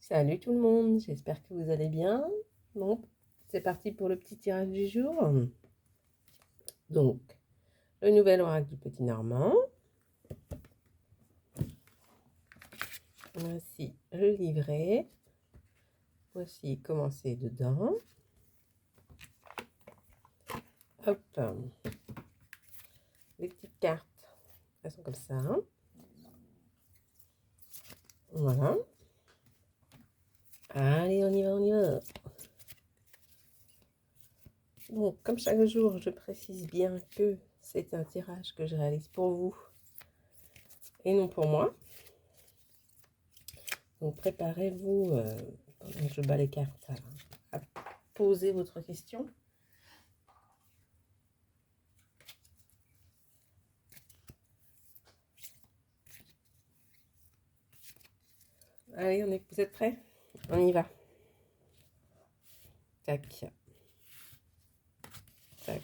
Salut tout le monde, j'espère que vous allez bien. Bon, c'est parti pour le petit tirage du jour. Donc, le nouvel oracle du Petit Normand. Voici le livret. Voici comment c'est dedans. Hop, les petites cartes, elles sont comme ça. Voilà. Allez, on y va, on y va. Bon, comme chaque jour, je précise bien que c'est un tirage que je réalise pour vous et non pour moi. Donc, préparez-vous, pendant que je bats les cartes, à poser votre question. Allez, vous êtes prêts? On y va. Tac. Tac.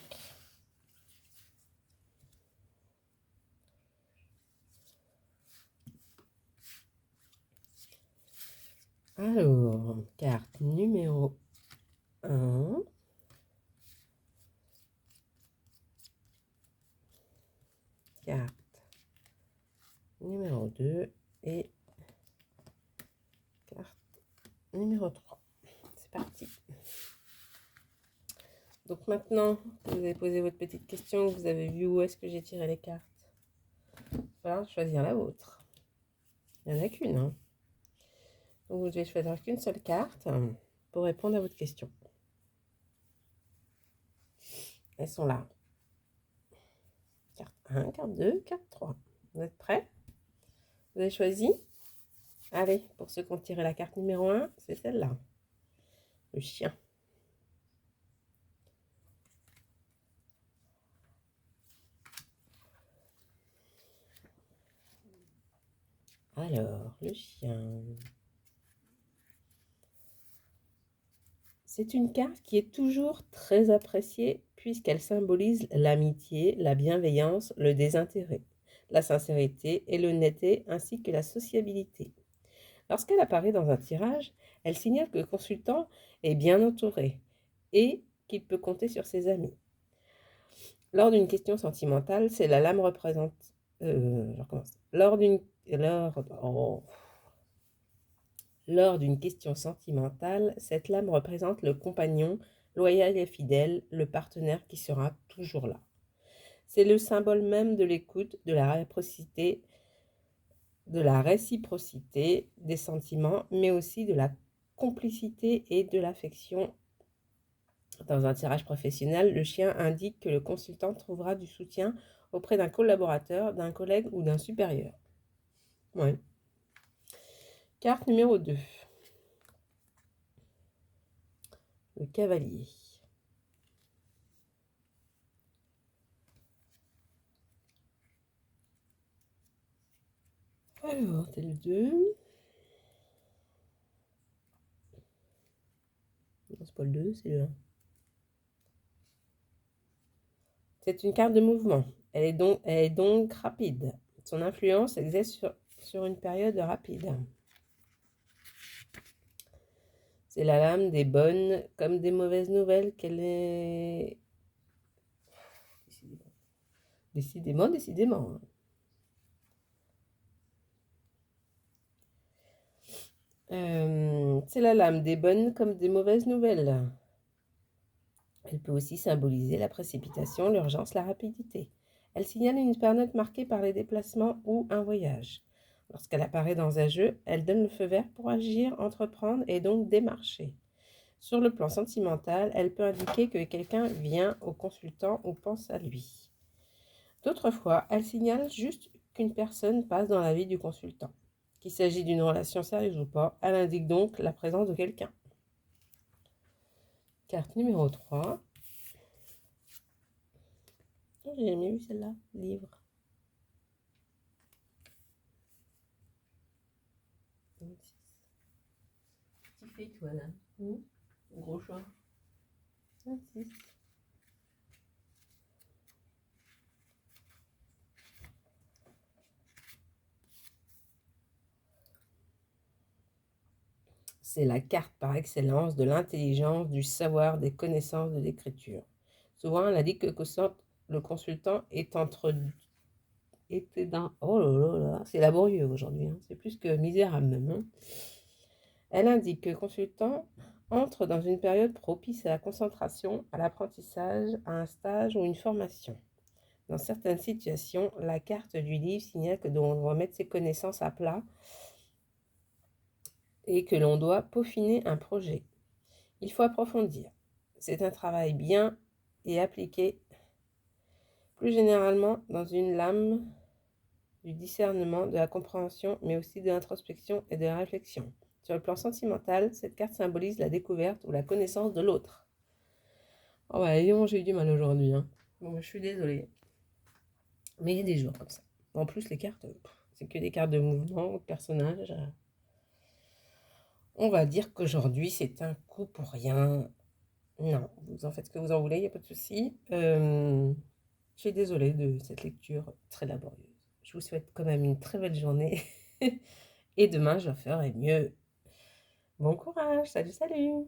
Alors, carte numéro 1. Carte numéro 2 et carte numéro 3. C'est parti. Donc maintenant que vous avez posé votre petite question, vous avez vu où est-ce que j'ai tiré les cartes, il va falloir choisir la vôtre. Il n'y en a qu'une. Donc vous devez choisir qu'une seule carte pour répondre à votre question. Elles sont là. Carte 1, carte 2, carte 3. Vous êtes prêts? Vous avez choisi? Allez, pour ceux qui ont tiré la carte numéro 1, c'est celle-là. Le chien. Alors, le chien. C'est une carte qui est toujours très appréciée puisqu'elle symbolise l'amitié, la bienveillance, le désintérêt, la sincérité et l'honnêteté ainsi que la sociabilité. Lorsqu'elle apparaît dans un tirage, elle signale que le consultant est bien entouré et qu'il peut compter sur ses amis. Lors d'une question sentimentale, c'est la lame représente... je recommence. Lors d'une question sentimentale, cette lame représente le compagnon loyal et fidèle, le partenaire qui sera toujours là. C'est le symbole même de l'écoute, de la réciprocité des sentiments, mais aussi de la complicité et de l'affection. Dans un tirage professionnel, le chien indique que le consultant trouvera du soutien auprès d'un collaborateur, d'un collègue ou d'un supérieur. Ouais. Carte numéro 2. Le cavalier. Alors, c'est le 2. Non, c'est pas le 2, c'est le 1. C'est une carte de mouvement. Elle est donc rapide. Son influence exerce sur une période rapide. C'est la lame des bonnes comme des mauvaises nouvelles qu'elle est... Décidément, décidément. C'est la lame des bonnes comme des mauvaises nouvelles. Elle peut aussi symboliser la précipitation, l'urgence, la rapidité. Elle signale une période marquée par les déplacements ou un voyage. Lorsqu'elle apparaît dans un jeu, elle donne le feu vert pour agir, entreprendre et donc démarcher. Sur le plan sentimental, elle peut indiquer que quelqu'un vient au consultant ou pense à lui. D'autres fois, elle signale juste qu'une personne passe dans la vie du consultant. Qu'il s'agit d'une relation sérieuse ou pas, elle indique donc la présence de quelqu'un. Carte numéro 3. Oh, j'ai jamais vu celle-là. Livre. Petit fait, toi, là. Gros chat. 26. C'est la carte par excellence de l'intelligence, du savoir, des connaissances de l'écriture. Souvent, elle indique que le consultant est était dans... Oh là là là, c'est laborieux aujourd'hui, hein. C'est plus que misérable même, hein. Elle indique que le consultant entre dans une période propice à la concentration, à l'apprentissage, à un stage ou une formation. Dans certaines situations, la carte du livre signale que l'on doit mettre ses connaissances à plat et que l'on doit peaufiner un projet. Il faut approfondir. C'est un travail bien et appliqué plus généralement dans une lame du discernement, de la compréhension, mais aussi de l'introspection et de la réflexion. Sur le plan sentimental, cette carte symbolise la découverte ou la connaissance de l'autre. Oh bah, j'ai eu du mal aujourd'hui, hein. Bon, je suis désolée. Mais il y a des jours comme ça. En plus, les cartes, c'est que des cartes de mouvement, de personnages. On va dire qu'aujourd'hui, c'est un coup pour rien. Non, vous en faites ce que vous en voulez, il n'y a pas de souci. Je suis désolée de cette lecture très laborieuse. Je vous souhaite quand même une très belle journée. Et demain, je ferai mieux. Bon courage, salut, salut!